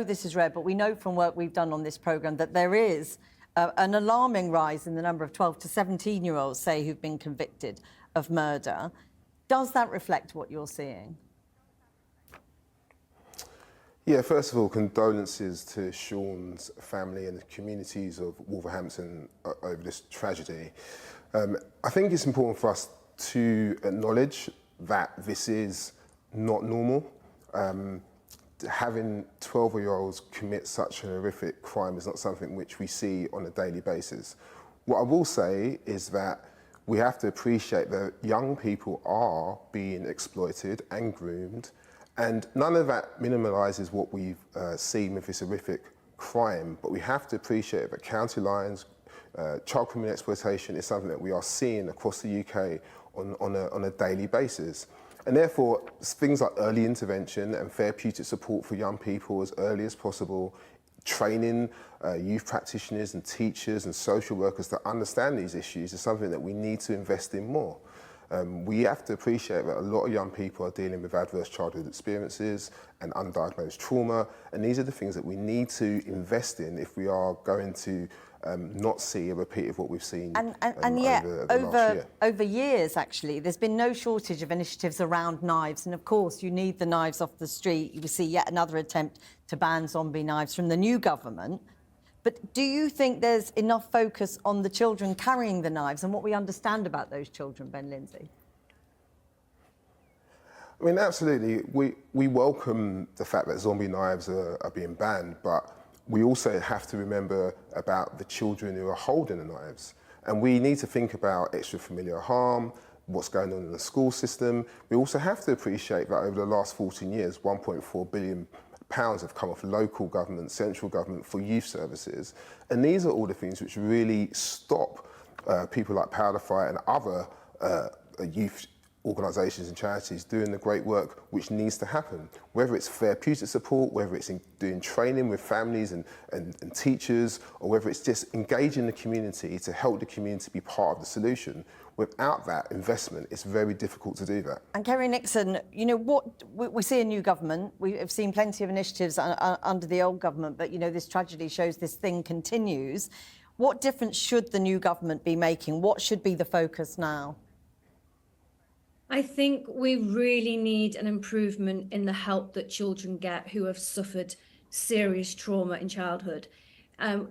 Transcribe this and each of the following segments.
this is rare, but we know from work we've done on this programme that there is an alarming rise in the number of 12 to 17-year-olds, say, who've been convicted of murder. Does that reflect what you're seeing? Yeah, first of all, condolences to Sean's family and the communities of Wolverhampton over this tragedy. I think it's important for us to acknowledge that this is not normal. Having 12-year-olds commit such an horrific crime is not something which we see on a daily basis. What I will say is that we have to appreciate that young people are being exploited and groomed, and none of that minimalises what we've seen with this horrific crime, but we have to appreciate that county lines, child criminal exploitation is something that we are seeing across the UK on a daily basis. And therefore, things like early intervention and therapeutic support for young people as early as possible, training youth practitioners and teachers and social workers to understand these issues is something that we need to invest in more. We have to appreciate that a lot of young people are dealing with adverse childhood experiences and undiagnosed trauma, and these are the things that we need to invest in if we are going to not see a repeat of what we've seen and yet, over last year. Over years, actually, there's been no shortage of initiatives around knives, and of course you need the knives off the street. You see yet another attempt to ban zombie knives from the new government. But do you think there's enough focus on the children carrying the knives and what we understand about those children, Ben Lindsay? I mean, absolutely. We welcome the fact that zombie knives are being banned, but we also have to remember about the children who are holding the knives. And we need to think about extrafamiliar harm, what's going on in the school system. We also have to appreciate that over the last 14 years, £1.4 billion have come off local government, central government for youth services. And these are all the things which really stop people like Powder Fight and other youth organisations and charities doing the great work which needs to happen. Whether it's therapeutic support, whether it's in doing training with families and teachers, or whether it's just engaging the community to help the community be part of the solution. Without that investment, it's very difficult to do that. And Kerry Nixon, you know, what we see a new government. We have seen plenty of initiatives under the old government, but, you know, this tragedy shows this thing continues. What difference should the new government be making? What should be the focus now? I think we really need an improvement in the help that children get who have suffered serious trauma in childhood.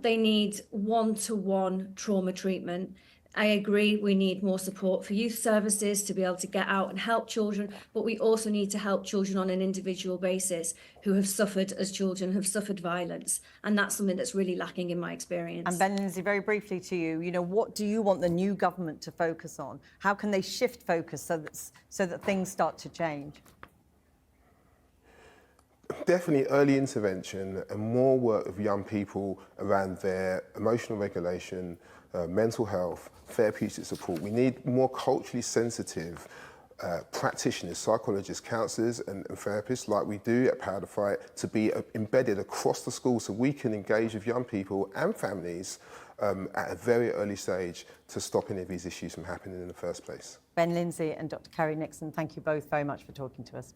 They need one-to-one trauma treatment. I agree we need more support for youth services to be able to get out and help children, but we also need to help children on an individual basis who have suffered as children, have suffered violence. And that's something that's really lacking in my experience. And Ben Lindsay, very briefly to you, you know, what do you want the new government to focus on? How can they shift focus so that things start to change? Definitely early intervention and more work with young people around their emotional regulation, mental health, therapeutic support. We need more culturally sensitive practitioners, psychologists, counsellors and therapists like we do at Powder Fight to be embedded across the school so we can engage with young people and families at a very early stage to stop any of these issues from happening in the first place. Ben Lindsay and Dr. Kerry Nixon, thank you both very much for talking to us.